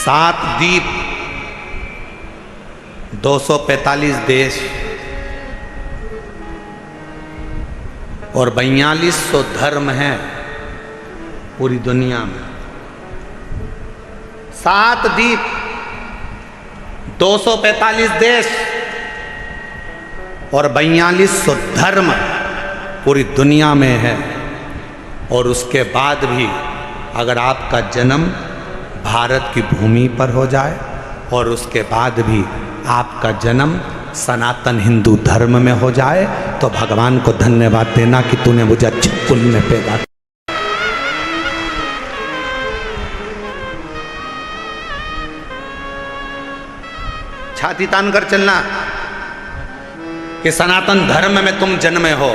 7 द्वीप, 245 देश और 4200 धर्म हैं पूरी दुनिया में। 7 द्वीप, 245 देश और 4200 धर्म पूरी दुनिया में है। और उसके बाद भी अगर आपका जन्म भारत की भूमि पर हो जाए और उसके बाद भी आपका जन्म सनातन हिंदू धर्म में हो जाए तो भगवान को धन्यवाद देना कि तूने मुझे अच्छे कुल में पैदा किया। छाती तान कर चलना कि सनातन धर्म में तुम जन्मे हो।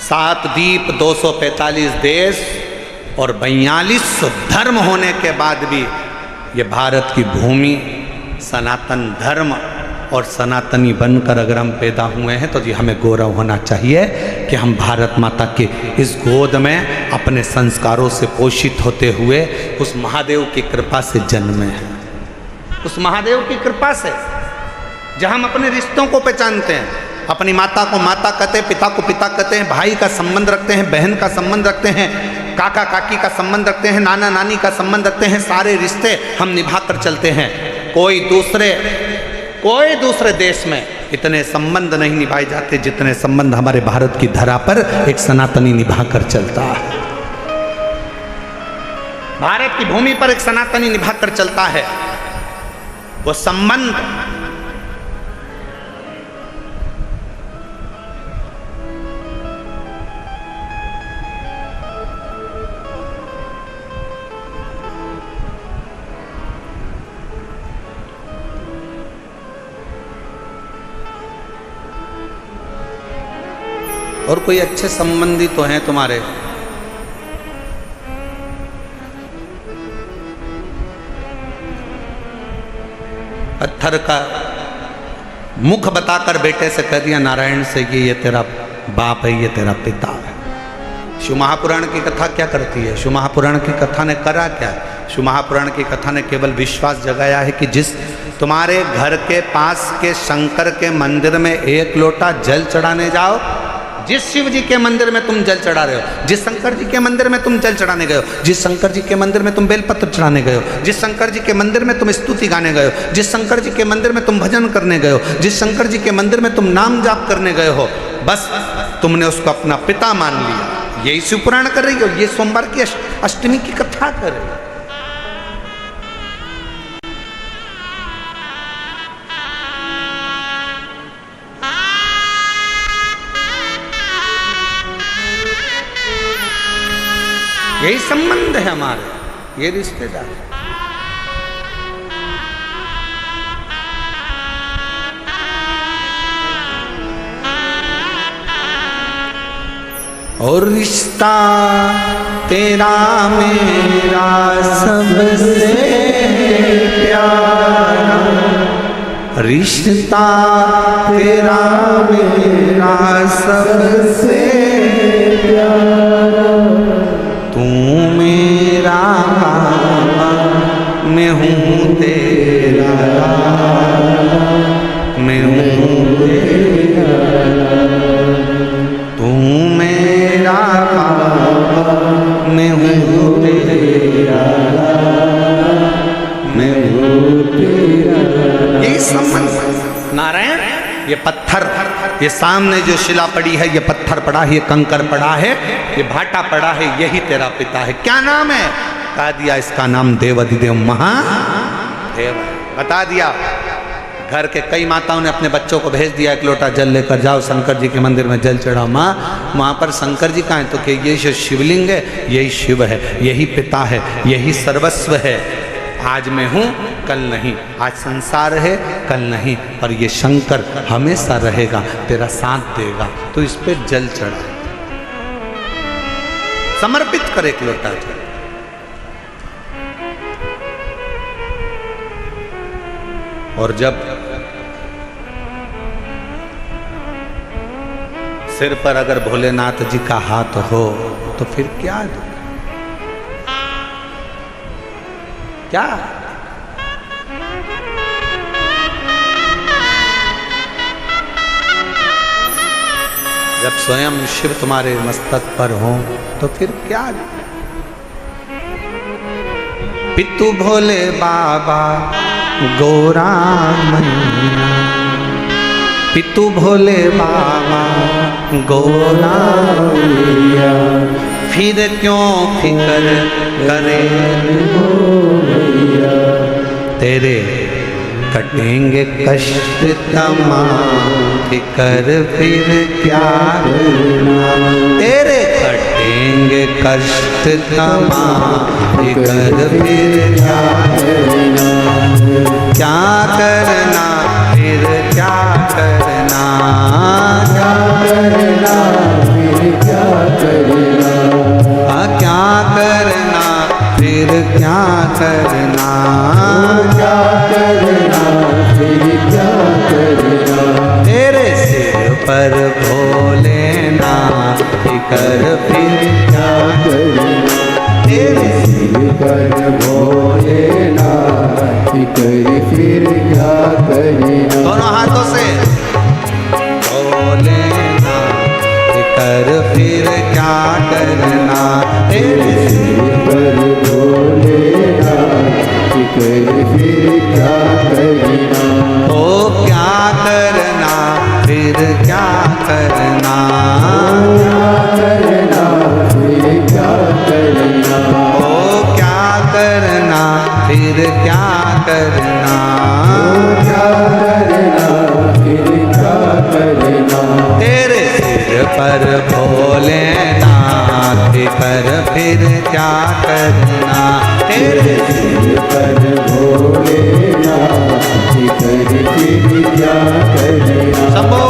7 द्वीप, 245 देश और 4200 धर्म होने के बाद भी ये भारत की भूमि सनातन धर्म और सनातनी बनकर अगर हम पैदा हुए हैं तो जी हमें गौरव होना चाहिए कि हम भारत माता के इस गोद में अपने संस्कारों से पोषित होते हुए उस महादेव की कृपा से जन्मे हैं। उस महादेव की कृपा से जहाँ हम अपने रिश्तों को पहचानते हैं, अपनी माता को माता कहते हैं, पिता को पिता कहते हैं, भाई का संबंध रखते हैं, बहन का संबंध रखते हैं, काका काकी का संबंध रखते हैं, नाना नानी का संबंध रखते हैं। सारे रिश्ते हम निभा कर चलते हैं। कोई दूसरे देश में इतने संबंध नहीं निभाए जाते जितने संबंध हमारे भारत की धरा पर एक सनातनी निभा कर चलता है। भारत की भूमि पर एक सनातनी निभा कर चलता है। वो संबंध और कोई अच्छे संबंधी तो हैं तुम्हारे, पत्थर का मुख बताकर बेटे से कह दिया नारायण से कि ये तेरा बाप है, ये तेरा पिता है। शिव महापुराण की कथा क्या करती है? शिव महापुराण की कथा ने करा क्या? शिव महापुराण की कथा ने केवल विश्वास जगाया है कि जिस तुम्हारे घर के पास के शंकर के मंदिर में 1 लोटा जल चढ़ाने जाओ, जिस शिव जी के मंदिर में तुम जल चढ़ा रहे हो, जिस शंकर जी के मंदिर में तुम जल चढ़ाने गए हो, जिस शंकर जी के मंदिर में तुम बेलपत्र चढ़ाने गए हो, जिस शंकर जी के मंदिर में तुम स्तुति गाने गए हो, जिस शंकर जी के मंदिर में तुम भजन करने गए हो, जिस शंकर जी के मंदिर में तुम नाम जाप करने गए हो, बस तुमने उसको अपना पिता मान लिया। यही शिव पुराण कर रही हो, ये सोमवार की अष्टमी की कथा कर रही हो। यही संबंध है हमारे, ये रिश्तेदार। और रिश्ता तेरा मेरा सबसे प्यारा, रिश्ता तेरा मेरा सबसे प्यारा, तू मेरा बाबा मैं हूँ तेरा, मैं हूँ तेरा, तू मेरा बाबा मैं हूँ तेरा, मैं हूँ तेरा। यही संबंध। नारायण ये पत्थर, ये सामने जो शिला पड़ी है, ये पत्थर पड़ा है, ये कंकर पड़ा है, ये भाटा पड़ा है, यही तेरा पिता है। क्या नाम है? बता दिया, इसका नाम देवाधिदेव महादेव है। बता दिया। घर के कई माताओं ने अपने बच्चों को भेज दिया 1 लोटा जल लेकर जाओ शंकर जी के मंदिर में जल चढ़ाओ। माँ वहाँ पर शंकर जी कहाँ है? तो कि ये जो शिवलिंग है यही शिव है, यही पिता है, यही सर्वस्व है। आज मैं हूँ कल नहीं, आज संसार है कल नहीं, और ये शंकर हमेशा रहेगा, तेरा साथ देगा। तो इस पे जल चढ़ा, समर्पित कर 1 लोटा जल। और जब सिर पर अगर भोलेनाथ जी का हाथ हो तो फिर क्या दुख। क्या? जब स्वयं शिव तुम्हारे मस्तक पर हो तो फिर क्या? पितु भोले बाबा गौरा मैया, पितु भोले बाबा गौरा मैया, फिर क्यों फिकर करे तेरे कटेंगे कष्ट तमाम, फिकर फिर क्या करना, तेरे कटेंगे कष्ट तमाम, फिकर फिर क्या करना, क्या करना फिर क्या करना, क्या करना फिर क्या करना, क्या करना फिर क्या करना, क्या करना फिर क्या करना, तेरे सिर पर भोलेनाथ, फिकर फिर क्या करना, तेरे सिर पर भोलेनाथ, फिकर फिर क्या करना। दोनों हाथों से भोलेनाथ, फिकर फिर क्या करना, तेरे सिर पर भोलेनाथ, फिकर फिर क्या करना, ओ क्या करना फिर क्या करना, क्या करना फिर क्या करना, ओ क्या करना फिर क्या करना, क्या करना फिर क्या करना, तेरे सिर पर भोलेनाथ, फिकर फिर क्या करना, तेरे सिर पर भोलेनाथ, फिकर फिर क्या करना। सबो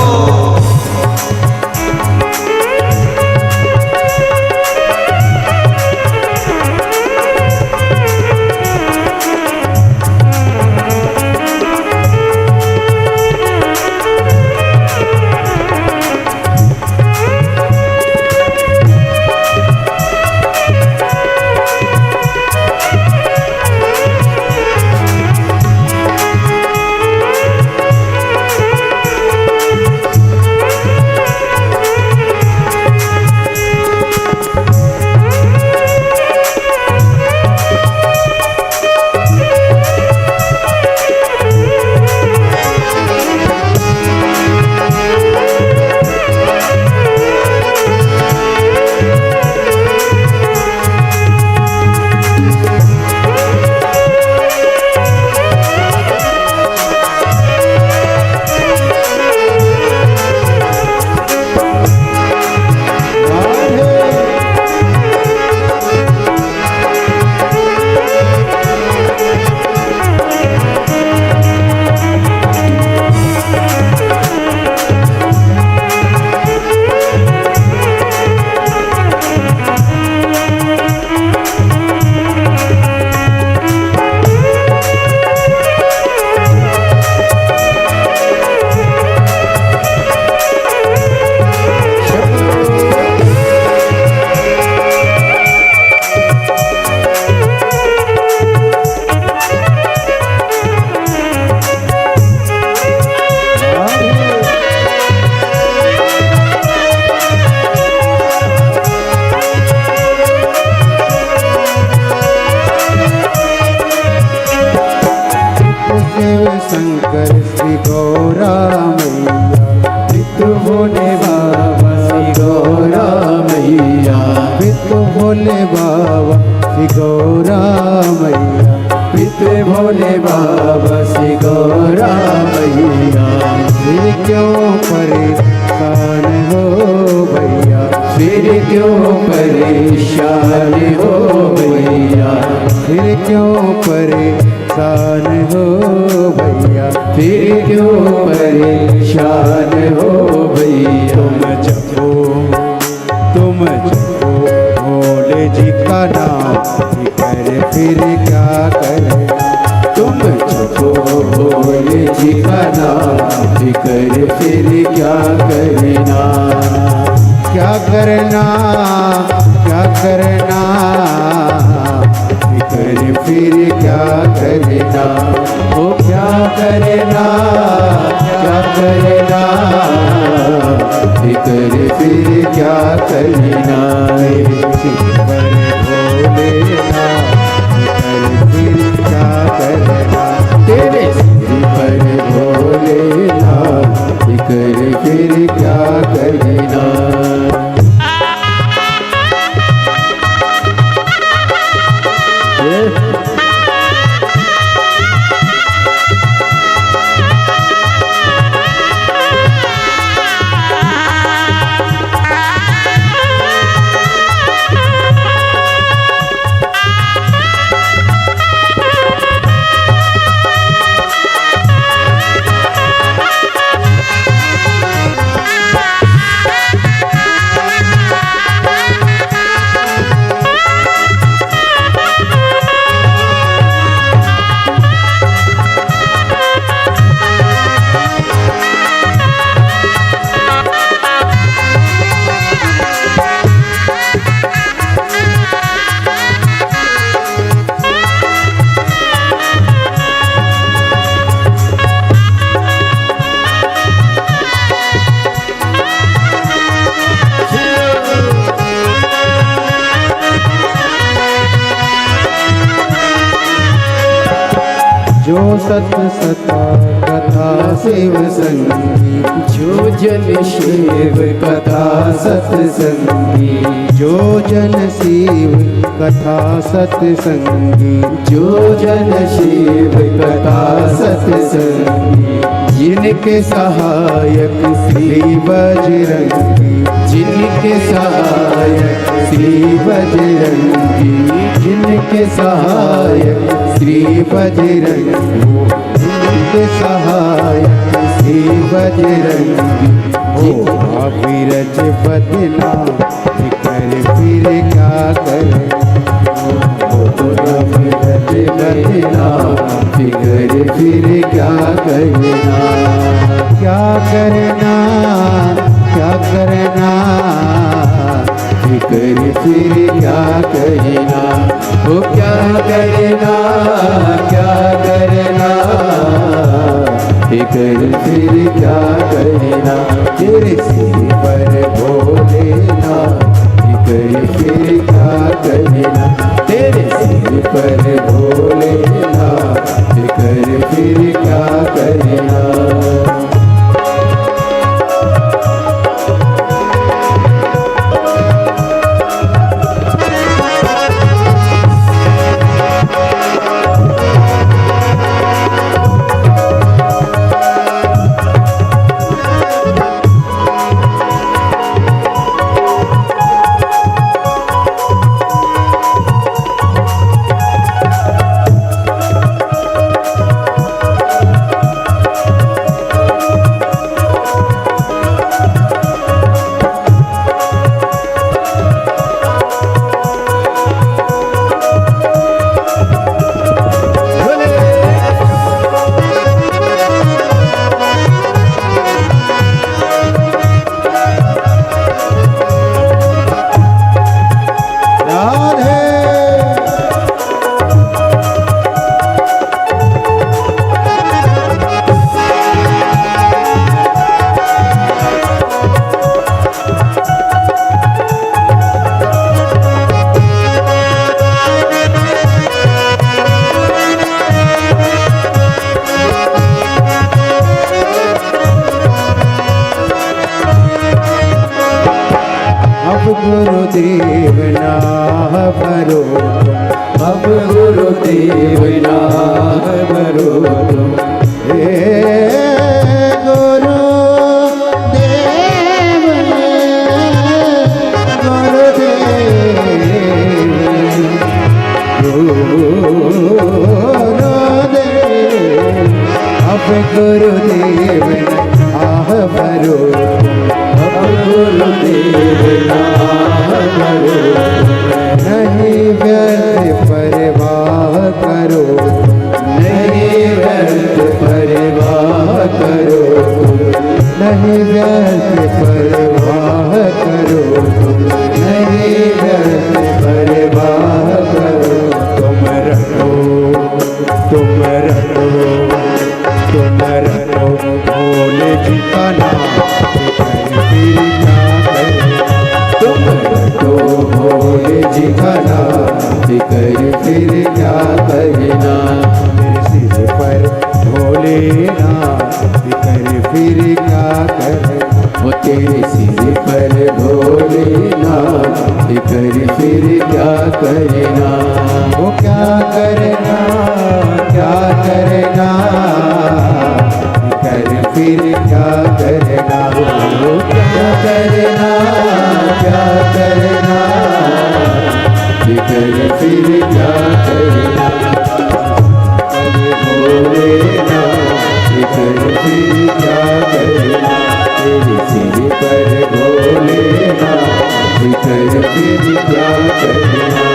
भोले बाबा श्री गौरा मैया, पिते भोले बाबा श्री गौरा मैया, फिर क्यों परेशान हो भैया, फिर क्यों परेशान हो भैया, फिर क्यों परेशान हो भैया, फिर क्यों परेशान हो भैया। तुम जपो भोले जी का नाम, फिर क्या करे, तुम जपो भोले जी का नाम, फिर क्या करना, क्या करना, क्या करना, फिकर फिकर फिर क्या करना, वो क्या करना, क्या करना, फिकर फिर क्या करना, सिर पर भोलेना, फिकर फिर क्या करना, तेरे सिर पर भोलेना, फिकर फिर क्या करना। जो सत सता कथा शिव संगी, जो जन शिव कथा सत्संगी, जो जन शिव कथा सत्संगी, जो जन शिव कथा सत्संगी, जिनके सहायक श्री बजरंगी, जिनके सहायक श्री बजरंगी, जिनके सहायक श्री बजरंगी, जिनके सहायक श्री बजरंगी, हो विरज बदना फिकर फिर क्या करे, विरज बदना फिकर फिर क्या करना, क्या करना, क्या करना, फिकर फिर क्या करना, वो क्या करना, क्या करना, फिकर फिर क्या करना, तेरे सिर पर भोलेना, फिकर फिर क्या करना, तेरे सिर पर भोलेना, फिकर फिर क्या करना। गुरुदेव ना भरो, अब गुरुदेव ना भरो, हे गुरुदेव, गुरुदेव, अब गुरुदेव आह भरो, अब गुरुदेव नहीं व्यर्थ परवाह करो, नहीं व्यर्थ दिखना कर फिर क्या कहना मेरे सिर पर भोलेनाथ कर फिर क्या कहना वो तेरे सिर पर भोलेनाथ कर फिर क्या करना वो क्या करना क्या करना कर फिर क्या करना वो क्या करना क्या करना कर फिर क्या करना भोलेनाथ कर फिर क्या करना तेरे सिर पर भोलेनाथ कर फिर क्या करना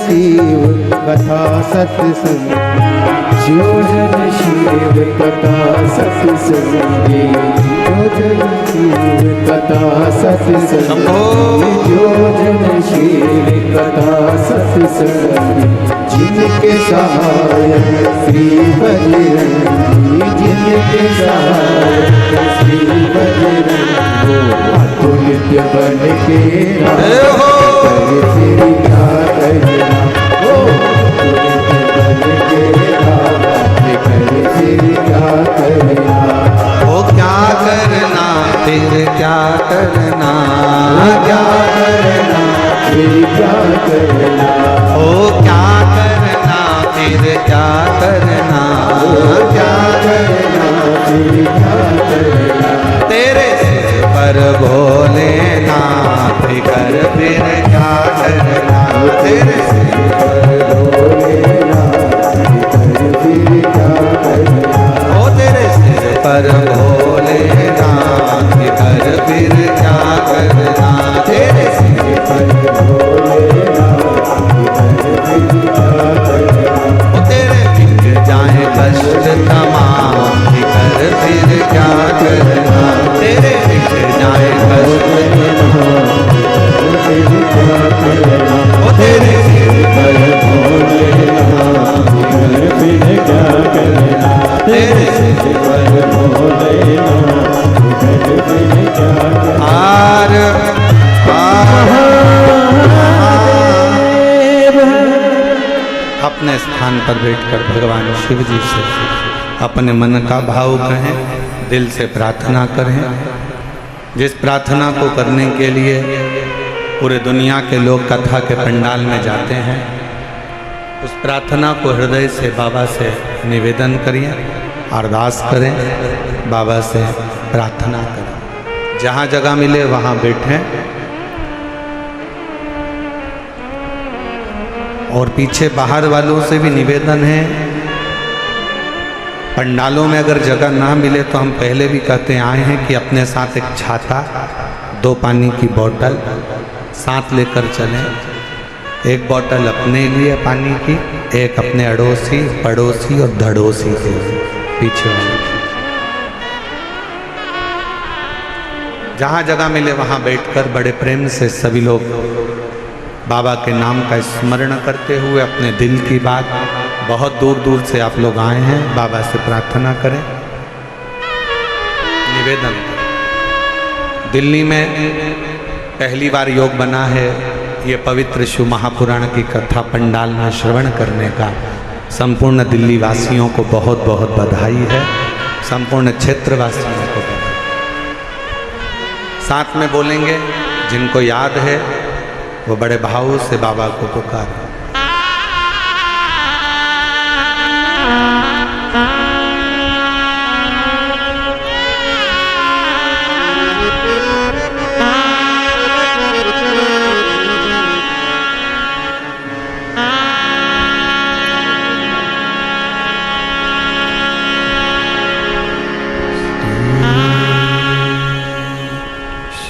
शिव कथा सत्संग जो जन शिव कथा सत्संगी जो जन शिव कथा सत्संग जो जन शिव कथा सत्संगी जिनके सहायक श्री बजरंगी जिनके सहायक श्री बजरंगी वो नित्य बन के फिर क्या करना ओ नित्य बन के फिर क्या करना ओ क्या करना फिर क्या करना क्या करना फिर क्या करना ओ क्या करना फिर क्या करना क्या करना फिर क्या करना तेरे सिर पर भोलेनाथ कर फिर क्या करना तेरे सिर पर भोलेनाथ कर फिर क्या करना ओ तेरे सिर पर भोलेनाथ कर फिर क्या करना तेरे सिर पर भोलेनाथ कर फिर क्या करना ओ तेरे मिट जाए कष्ट तमाम कर फिर क्या करना तेरे मिट जाए कष्ट ओ तेरे सिर पर भोलेनाथ कर फिर क्या करना तेरे सिर पर भोलेनाथ कर फिर क्या करना आर अपने स्थान पर बैठकर भगवान शिव जी से अपने मन का भाव कहें, दिल से प्रार्थना करें। जिस प्रार्थना को करने के लिए पूरे दुनिया के लोग कथा के पंडाल में जाते हैं, उस प्रार्थना को हृदय से बाबा से निवेदन करिए, अरदास करें, बाबा से प्रार्थना करें। जहाँ जगह मिले वहाँ बैठें और पीछे बाहर वालों से भी निवेदन है, पंडालों में अगर जगह ना मिले तो हम पहले भी कहते आए हैं कि अपने साथ एक छाता, 2 पानी की बोतल साथ लेकर चलें। एक बोतल अपने लिए पानी की, एक अपने अड़ोसी, पड़ोसी और धड़ोसी के पीछे वाले। जहाँ जगह मिले वहाँ बैठकर बड़े प्रेम से सभी लोग बाबा के नाम का स्मरण करते हुए अपने दिल की बात, बहुत दूर दूर से आप लोग आए हैं, बाबा से प्रार्थना करें, निवेदन करें। दिल्ली में पहली बार योग बना है, ये पवित्र शिव महापुराण की कथा पंडाल में श्रवण करने का संपूर्ण दिल्ली वासियों को बहुत बहुत बधाई है, संपूर्ण क्षेत्र वासियों को बधाई। साथ में बोलेंगे, जिनको याद है वो बड़े भाव से बाबा को पुकारें।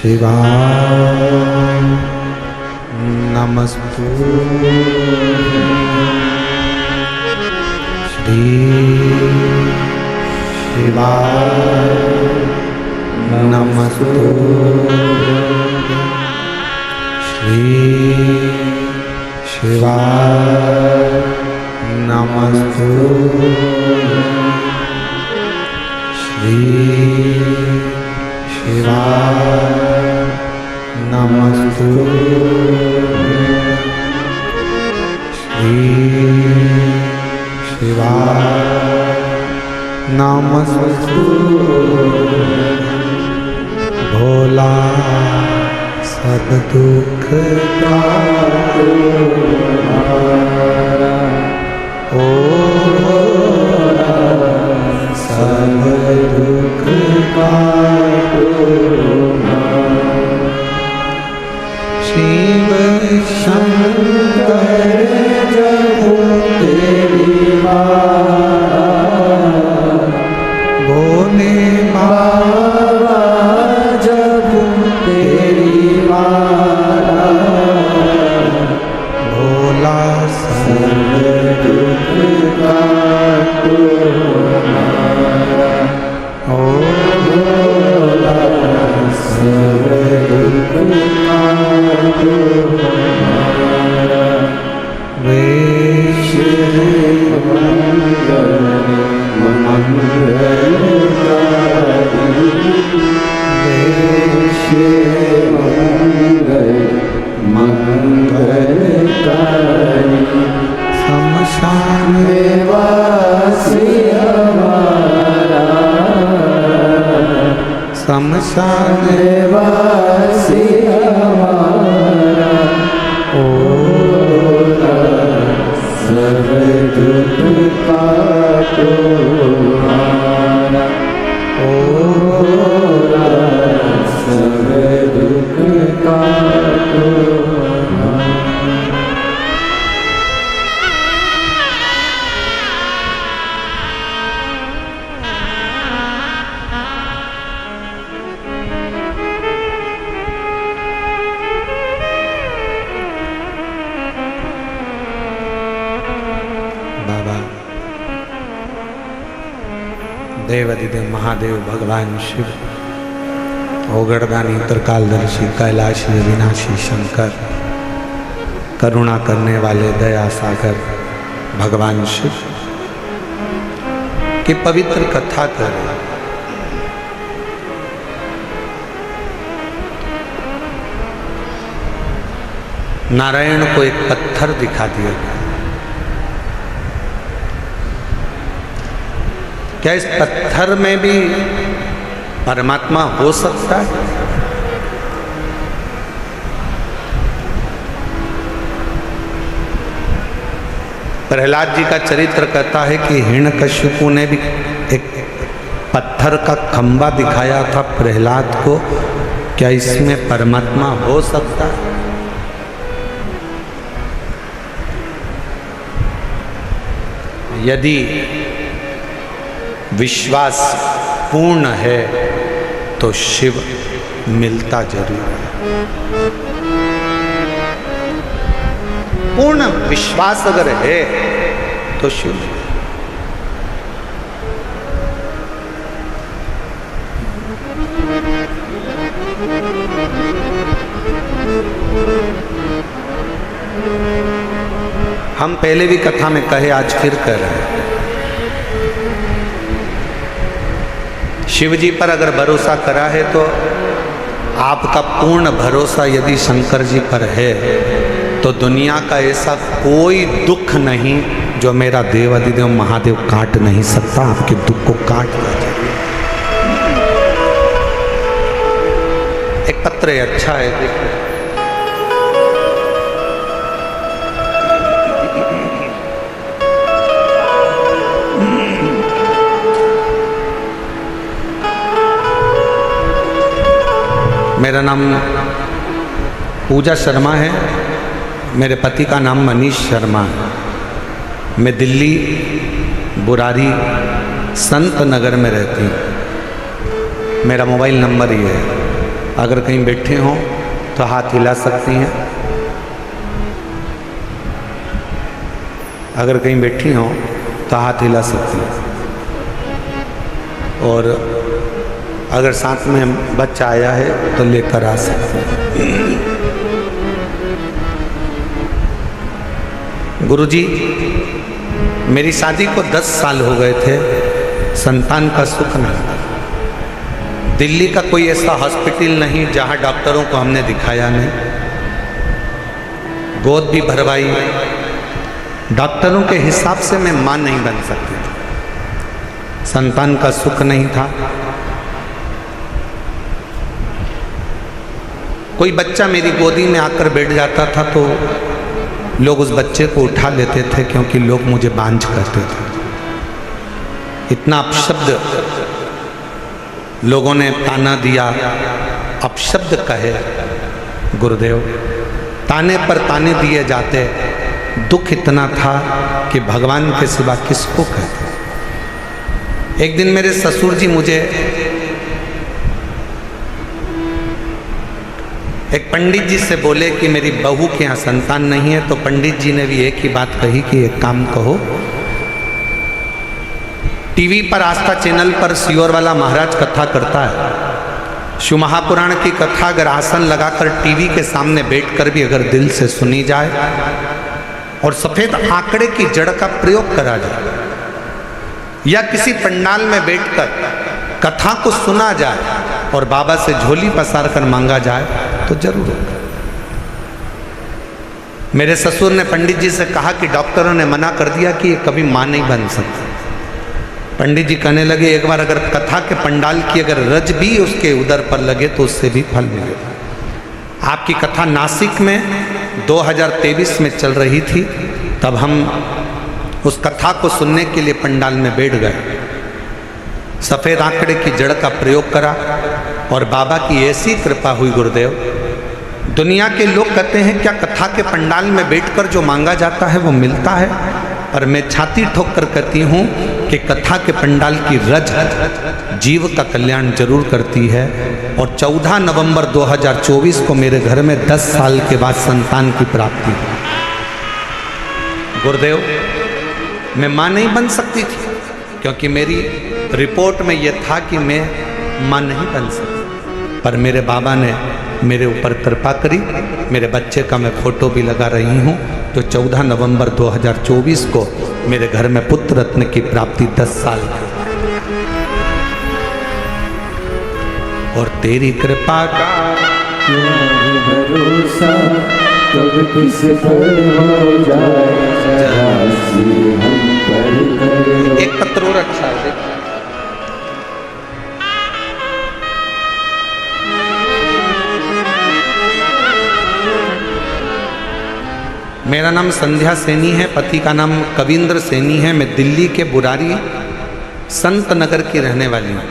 शिवाय नमस्तुते श्री शिवाय नमस्तुते श्री शिवाय नमस्तुते श्री शिवाय नमस्तुते श्री शिवाय नमस्तुते भोला सब दुख तारो ओ भोला सब दुख तारो शिव शंकर जब तेरी भोले बाबा जब तेरी भोला सब दुख काटो ओ भोला सब दुख काटो वेश शमशान वासी हमारा शमशान वासी हमारा ओ सब दुख काटो हमारा ओ सब दुख काटो देवादिदेव महादेव भगवान शिव ओगड़दानी त्रिकालदर्शी कैलाशी विनाशी शंकर करुणा करने वाले दया सागर भगवान शिव की पवित्र कथा कर नारायण को एक पत्थर दिखा दिया गया। क्या इस पत्थर में भी परमात्मा हो सकता है? प्रहलाद जी का चरित्र कहता है कि हिरण्यकश्यपु ने भी एक पत्थर का खंबा दिखाया था प्रहलाद को। क्या इसमें परमात्मा हो सकता है? यदि विश्वास पूर्ण है तो शिव मिलता जरूर है। पूर्ण विश्वास अगर है तो शिव हम पहले भी कथा में कहे, आज फिर कह रहे हैं, शिव जी पर अगर भरोसा करा है तो आपका पूर्ण भरोसा यदि शंकर जी पर है तो दुनिया का ऐसा कोई दुख नहीं जो मेरा देवादिदेव महादेव काट नहीं सकता। आपके दुख को काट दिया जाए। एक पत्र अच्छा है, देखो। मेरा नाम पूजा शर्मा है, मेरे पति का नाम मनीष शर्मा है। मैं दिल्ली बुरारी संत नगर में रहती हूँ। मेरा मोबाइल नंबर ये है अगर कहीं बैठे हों तो हाथ हिला सकती हैं। अगर कहीं बैठी हों तो हाथ हिला सकती हैं। और अगर साथ में बच्चा आया है तो लेकर आ सकते हैं। गुरुजी, मेरी शादी को 10 साल हो गए थे, संतान का सुख नहीं। दिल्ली का कोई ऐसा हॉस्पिटल नहीं जहां डॉक्टरों को हमने दिखाया नहीं, गोद भी भरवाई, डॉक्टरों के हिसाब से मैं मां नहीं बन सकती थी, संतान का सुख नहीं था। कोई बच्चा मेरी गोदी में आकर बैठ जाता था तो लोग उस बच्चे को उठा लेते थे, क्योंकि लोग मुझे बांझ कहते थे। इतना अपशब्द लोगों ने ताना दिया, अपशब्द कहे गुरुदेव, ताने पर ताने दिए जाते। दुख इतना था कि भगवान के सिवा किसको कहते। एक दिन मेरे ससुर जी मुझे एक पंडित जी से बोले कि मेरी बहू के यहाँ संतान नहीं है, तो पंडित जी ने भी एक ही बात कही कि एक काम कहो, टीवी पर आस्था चैनल पर सियोर वाला महाराज कथा करता है, शिव महापुराण की कथा अगर आसन लगाकर टीवी के सामने बैठकर भी अगर दिल से सुनी जाए और सफेद आंकड़े की जड़ का प्रयोग करा जाए, या किसी पंडाल में बैठकर कथा को सुना जाए और बाबा से झोली पसार कर मांगा जाए तो जरूर होगा। मेरे ससुर ने पंडित जी से कहा कि डॉक्टरों ने मना कर दिया कि ये कभी मां नहीं बन सकती। पंडित जी कहने लगे, एक बार अगर कथा के पंडाल की अगर रज भी उसके उदर पर लगे तो उससे भी फल मिलेगा। आपकी कथा नासिक में 2023 में चल रही थी, तब हम उस कथा को सुनने के लिए पंडाल में बैठ गए। सफ़ेद आंकड़े की जड़ का प्रयोग करा और बाबा की ऐसी कृपा हुई गुरुदेव। दुनिया के लोग कहते हैं क्या कथा के पंडाल में बैठकर जो मांगा जाता है वो मिलता है, और मैं छाती ठोक कर कहती हूँ कि कथा के पंडाल की रज जीव का कल्याण जरूर करती है। और 14 नवंबर 2024 को मेरे घर में 10 साल के बाद संतान की प्राप्ति हुई। गुरुदेव, मैं मां नहीं बन सकती थी, क्योंकि मेरी रिपोर्ट में यह था कि मैं मां नहीं बन सकती, पर मेरे बाबा ने मेरे ऊपर कृपा करी। मेरे बच्चे का मैं फोटो भी लगा रही हूँ। तो 14 नवंबर 2024 को मेरे घर में पुत्र रत्न की प्राप्ति 10 साल की। और तेरी कृपा का भरोसा कब किस पर हो जाए, हम पर एक पत्र और अच्छा है। मेरा नाम संध्या सैनी है, पति का नाम कविंद्र सैनी है। मैं दिल्ली के बुरारी संत नगर की रहने वाली हूँ।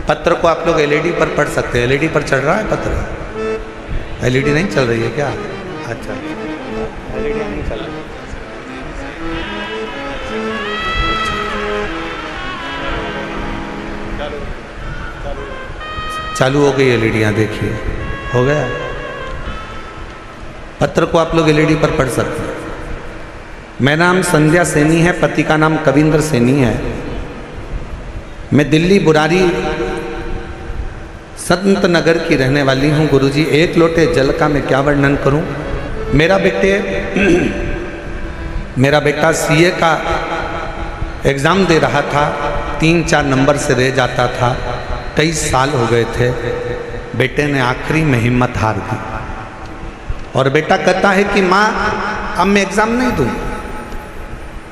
पत्र को आप लोग एलईडी पर पढ़ सकते हैं। एलईडी पर चढ़ रहा है पत्र? एलईडी नहीं चल रही है क्या? अच्छा, एलईडी नहीं चल रही। चालू हो गई एलईडियाँ, देखिए हो गया। पत्र को आप लोग एलईडी पर पढ़ सकते हैं। मेरा नाम संध्या सैनी है, पति का नाम कविंद्र सैनी है। मैं दिल्ली बुरारी संत नगर की रहने वाली हूँ। गुरुजी, एक लोटे जल का मैं क्या वर्णन करूँ। मेरा बेटा सीए का एग्ज़ाम दे रहा था, 3-4 नंबर से रह जाता था। 23 साल हो गए थे। बेटे ने आखिरी में हिम्मत हार दी और बेटा कहता है कि माँ अब मैं एग्ज़ाम नहीं दूँ।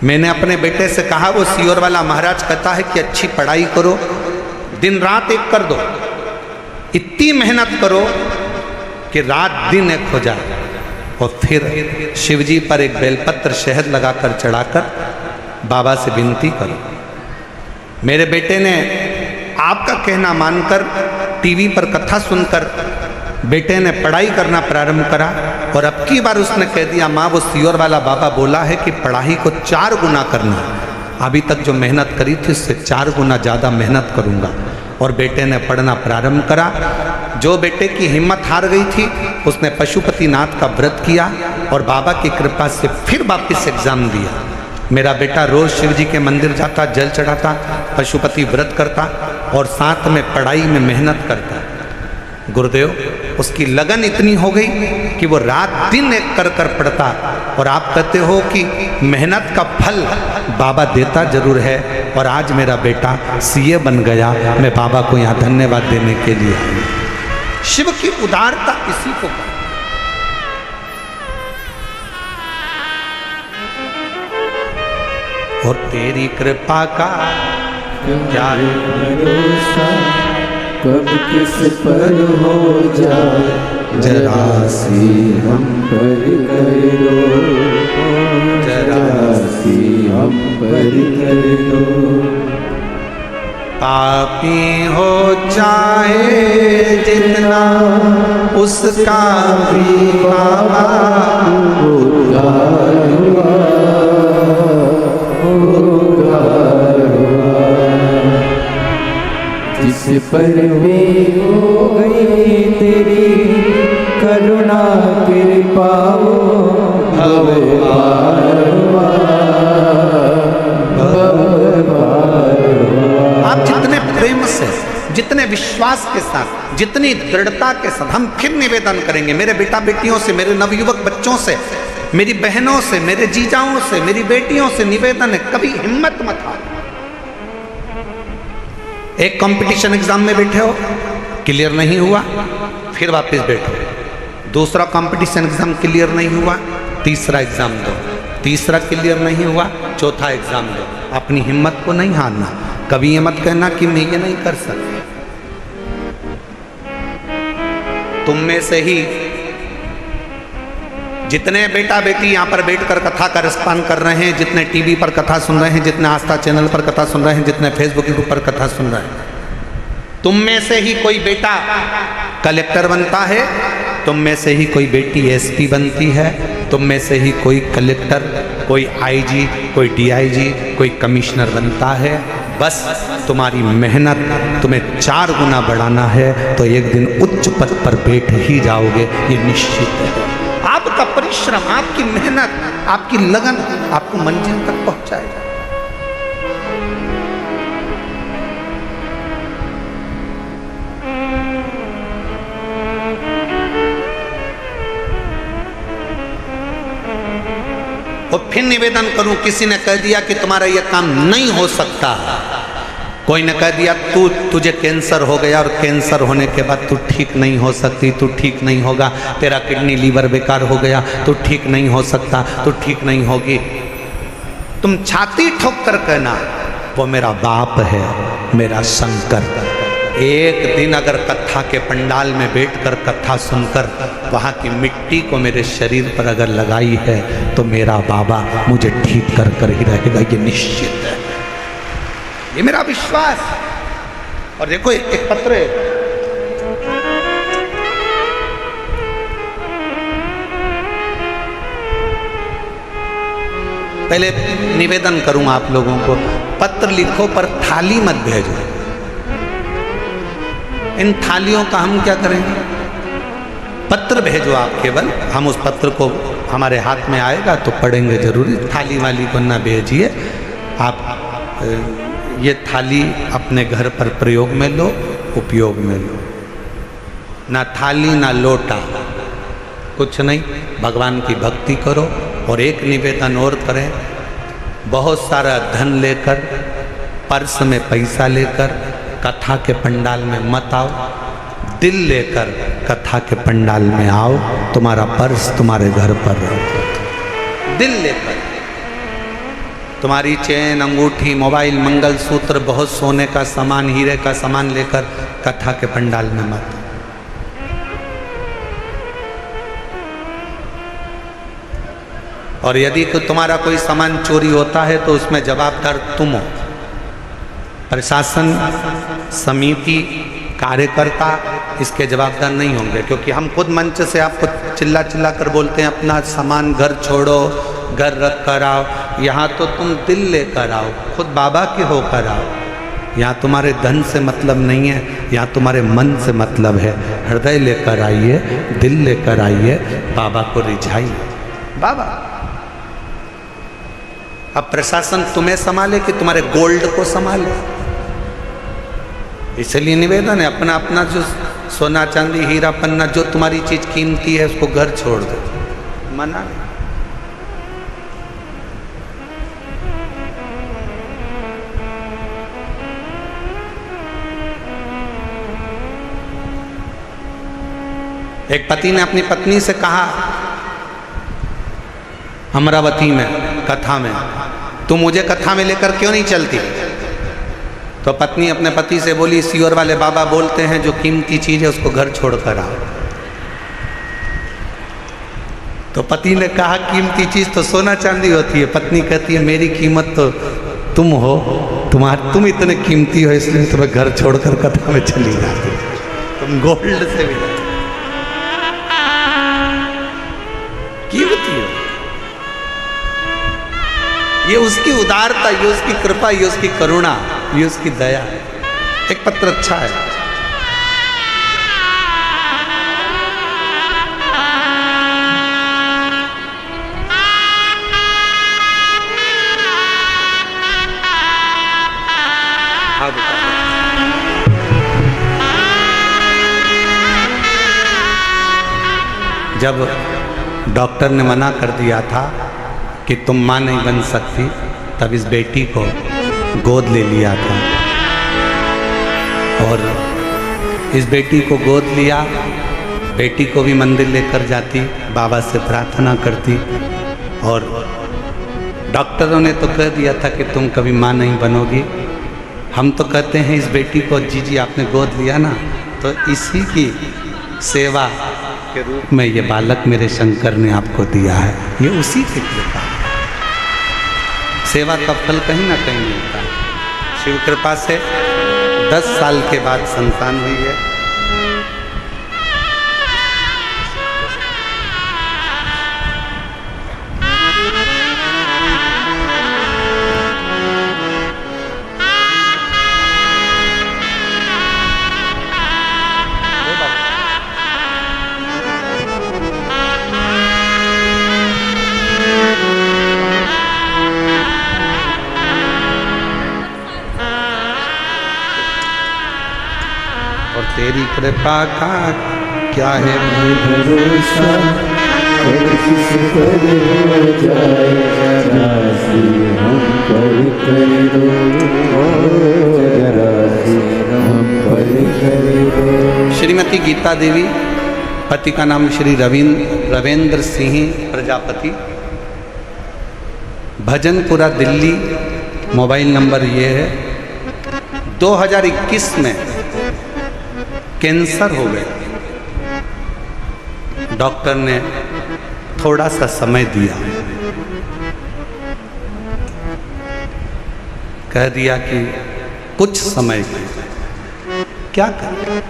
मैंने अपने बेटे से कहा, वो सियोर वाला महाराज कहता है कि अच्छी पढ़ाई करो, दिन रात एक कर दो, इतनी मेहनत करो कि रात दिन एक हो जाए। और फिर शिवजी पर एक बेलपत्र शहद लगाकर चढ़ाकर बाबा से विनती करो। मेरे बेटे ने आपका कहना मानकर टीवी पर कथा सुनकर बेटे ने पढ़ाई करना प्रारंभ करा। और अब की बार उसने कह दिया, माँ वो सियोर वाला बाबा बोला है कि पढ़ाई को 4 गुना करना। अभी तक जो मेहनत करी थी उससे 4 गुना ज़्यादा मेहनत करूँगा। और बेटे ने पढ़ना प्रारंभ करा। जो बेटे की हिम्मत हार गई थी उसने पशुपतिनाथ का व्रत किया और बाबा की कृपा से फिर वापस एग्जाम दिया। मेरा बेटा रोज शिव जी के मंदिर जाता, जल चढ़ाता, पशुपति व्रत करता और साथ में पढ़ाई में मेहनत करता। गुरुदेव, उसकी लगन इतनी हो गई कि वो रात दिन एक कर कर पढ़ता। और आप कहते हो कि मेहनत का फल बाबा देता जरूर है। और आज मेरा बेटा सीए बन गया। मैं बाबा को यहाँ धन्यवाद देने के लिए आई। शिव की उदारता इसी को कहते। और तेरी कृपा का क्या भरोसा, कब किस पर हो जाए जरा सी हम पर कर लो, जरा सी हम पर कर लो। पापी हो चाहे जितना उसका भी बाबा उद्धार हुआ, उद्धार हुआ। जिस पर भी हो गई तेरी करुणा कृपा हो, भव पार हुआ, भव पार हुआ। आप जितने प्रेम से, जितने विश्वास के साथ, जितनी दृढ़ता के साथ हम फिर निवेदन करेंगे, मेरे बेटा बेटियों से, मेरे नवयुवक बच्चों से, मेरी बहनों से, मेरे जीजाओं से, मेरी बेटियों से निवेदन है, कभी हिम्मत मत हारो। एक कंपटीशन एग्जाम में बैठे हो, क्लियर नहीं हुआ, फिर वापस बैठो। दूसरा कंपटीशन एग्जाम क्लियर नहीं हुआ, तीसरा एग्जाम दो। तीसरा क्लियर नहीं हुआ, चौथा एग्जाम दो। अपनी हिम्मत को नहीं हारना। कभी ये मत कहना कि मैं ये नहीं कर सकता। तुम में से ही जितने बेटा बेटी यहाँ पर बैठकर कथा का रसपान कर रहे हैं, जितने टीवी पर कथा सुन रहे हैं, जितने आस्था चैनल पर कथा सुन रहे हैं, जितने फेसबुक पर कथा सुन रहे हैं, तुम में से ही कोई बेटा कलेक्टर बनता है, तुम में से ही कोई बेटी एसपी बनती है, तुम में से ही कोई कलेक्टर, कोई आईजी, कोई डीआईजी, कोई कमिश्नर बनता है। बस तुम्हारी मेहनत तुम्हें 4 गुना बढ़ाना है तो एक दिन उच्च पद पर बैठ ही जाओगे, ये निश्चित है। आपका परिश्रम, आपकी मेहनत, आपकी लगन आपको मंजिल तक पहुंचाएगा। और फिर निवेदन करूं, किसी ने कह दिया कि तुम्हारा यह काम नहीं हो सकता, कोई ने कह दिया तुझे कैंसर हो गया और कैंसर होने के बाद तू ठीक नहीं हो सकती, तू ठीक नहीं होगा, तेरा किडनी लीवर बेकार हो गया, तू ठीक नहीं हो सकता, तू ठीक नहीं होगी। तुम छाती ठोक कर कहना, वो मेरा बाप है, मेरा शंकर। एक दिन अगर कथा के पंडाल में बैठकर कथा सुनकर वहाँ की मिट्टी को मेरे शरीर पर अगर लगाई है तो मेरा बाबा मुझे ठीक कर कर ही रहेगा, ये निश्चित है, ये मेरा विश्वास। और देखो एक पत्र है, पहले निवेदन करूं आप लोगों को, पत्र लिखो पर थाली मत भेजो। इन थालियों का हम क्या करेंगे? पत्र भेजो आप केवल, हम उस पत्र को हमारे हाथ में आएगा तो पढ़ेंगे जरूरी। थाली वाली को ना भेजिए आप। ये थाली अपने घर पर प्रयोग में लो, उपयोग में लो। ना थाली ना लोटा, कुछ नहीं, भगवान की भक्ति करो। और एक निवेदन और करें, बहुत सारा धन लेकर, पर्स में पैसा लेकर कथा के पंडाल में मत आओ। दिल लेकर कथा के पंडाल में आओ, तुम्हारा पर्स तुम्हारे घर पर रहो। दिल लेकर तुम्हारी चेन, अंगूठी, मोबाइल, मंगलसूत्र, बहुत सोने का सामान, हीरे का सामान लेकर कथा के पंडाल में मत। और यदि तुम्हारा कोई सामान चोरी होता है तो उसमें जवाबदार तुम हो। प्रशासन, समिति, कार्यकर्ता इसके जवाबदार नहीं होंगे, क्योंकि हम खुद मंच से आपको चिल्ला चिल्ला कर बोलते हैं अपना सामान घर छोड़ो, घर रख कर आओ। यहाँ तो तुम दिल लेकर आओ, खुद बाबा के होकर आओ। यहाँ तुम्हारे धन से मतलब नहीं है, यहाँ तुम्हारे मन से मतलब है। हृदय लेकर आइए, दिल लेकर आइए, बाबा को रिझाइए। बाबा अब प्रशासन तुम्हें संभाले कि तुम्हारे गोल्ड को संभाले? इसलिए निवेदन है, अपना अपना जो सोना चांदी हीरा पन्ना जो तुम्हारी चीज कीमती है उसको घर छोड़ दो। मना नहीं। एक पति ने अपनी पत्नी से कहा अमरावती में कथा में, तुम मुझे कथा में लेकर क्यों नहीं चलती? तो पत्नी अपने पति से बोली, सियोर वाले बाबा बोलते हैं जो कीमती चीज है उसको घर छोड़कर आओ। तो पति ने कहा कीमती चीज तो सोना चांदी होती है। पत्नी कहती है मेरी कीमत तो तुम हो, तुम इतने कीमती हो इसलिए तुम्हें घर छोड़कर कथा में चली जाती, तुम गोल्ड से भी कीमती हो। ये उसकी उदारता, ये उसकी कृपा, ये उसकी करुणा, ये उसकी दया है। एक पत्र अच्छा है। जब डॉक्टर ने मना कर दिया था कि तुम माँ नहीं बन सकती, तब इस बेटी को गोद ले लिया था और इस बेटी को गोद लिया। बेटी को भी मंदिर लेकर जाती, बाबा से प्रार्थना करती और डॉक्टरों ने तो कह दिया था कि तुम कभी माँ नहीं बनोगी। हम तो कहते हैं इस बेटी को जी आपने गोद लिया ना, तो इसी की सेवा के रूप में ये बालक मेरे शंकर ने आपको दिया है। ये उसी की कृपा है। सेवा का फल कहीं ना कहीं मिलता है। शिव कृपा से 10 साल के बाद संतान हुई है। तेरी कृपा का क्या है भरोसा, किस पर हो जाए जरा सी हम पर कर दो, जरा सी हम पर कर दो। श्रीमती गीता देवी, पति का नाम श्री रविंद्र सिंह प्रजापति, भजनपुरा दिल्ली। मोबाइल नंबर ये है। 2021 में कैंसर हो गया। डॉक्टर ने थोड़ा सा समय दिया, कह दिया कि कुछ समय क्या करें।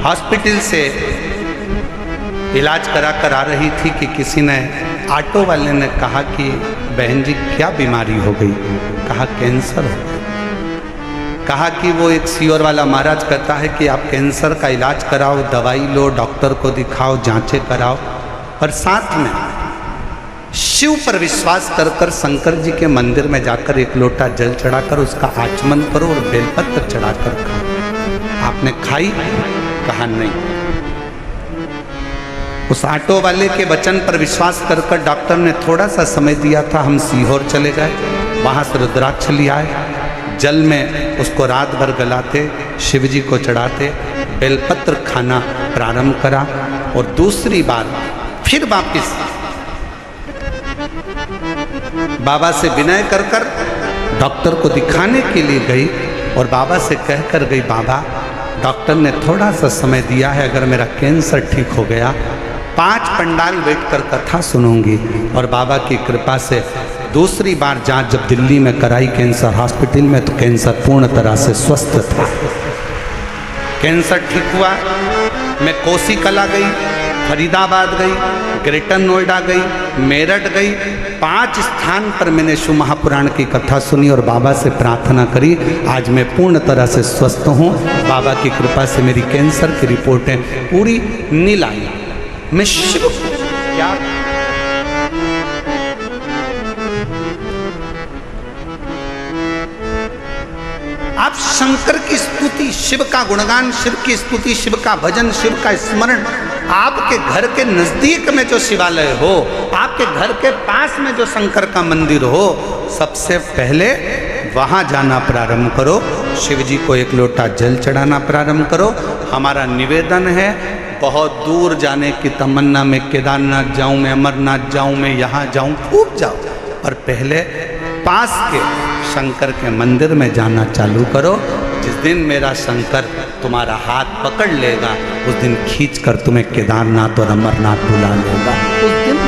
हॉस्पिटल से इलाज कराकर आ रही थी कि किसी ने, ऑटो वाले ने कहा कि बहन जी क्या बीमारी हो गई? कहा कैंसर हो गया। कहा कि वो एक सियोर वाला महाराज कहता है कि आप कैंसर का इलाज कराओ, दवाई लो, डॉक्टर को दिखाओ, जांचें कराओ, और साथ में शिव पर विश्वास कर कर शंकर जी के मंदिर में जाकर एक लोटा जल चढ़ाकर उसका आचमन करो और बेलपत्र चढ़ाकर खाओ। आपने खाई? कहा नहीं। उस ऑटो वाले के वचन पर विश्वास कर कर डॉक्टर ने थोड़ा सा समय दिया था। हम सीहोर चले गए, वहाँ से रुद्राक्ष ले आए, जल में उसको रात भर गलाते, शिव जी को चढ़ाते, बेलपत्र खाना प्रारंभ करा और दूसरी बार फिर वापिस बाबा से विनय कर कर डॉक्टर को दिखाने के लिए गई और बाबा से कह कर गई, बाबा डॉक्टर ने थोड़ा सा समय दिया है, अगर मेरा कैंसर ठीक हो गया 5 पंडाल बैठकर कथा सुनूंगी। और बाबा की कृपा से दूसरी बार जांच जब दिल्ली में कराई कैंसर हॉस्पिटल में, तो कैंसर पूर्ण तरह से स्वस्थ था। कैंसर ठीक हुआ। मैं कोसी कला गई, फरीदाबाद गई, ग्रेटर नोएडा गई, मेरठ गई, 5 स्थान पर मैंने शिव महापुराण की कथा सुनी और बाबा से प्रार्थना करी। आज मैं पूर्ण तरह से स्वस्थ हूँ। बाबा की कृपा से मेरी कैंसर की रिपोर्टें पूरी नील आई। मैं शिव क्या आप शंकर की स्तुति, शिव का गुणगान, शिव की स्तुति, शिव का भजन, शिव का स्मरण, आपके घर के नजदीक में जो शिवालय हो, आपके घर के पास में जो शंकर का मंदिर हो, सबसे पहले वहां जाना प्रारंभ करो। शिव जी को एक लोटा जल चढ़ाना प्रारंभ करो। हमारा निवेदन है, बहुत दूर जाने की तमन्ना में केदारनाथ जाऊं, मैं अमरनाथ जाऊं, मैं यहाँ जाऊं, खूब जाओ, पर पहले पास के शंकर के मंदिर में जाना चालू करो। जिस दिन मेरा शंकर तुम्हारा हाथ पकड़ लेगा, उस दिन खींचकर तुम्हें केदारनाथ और अमरनाथ बुला लेगा। उस दिन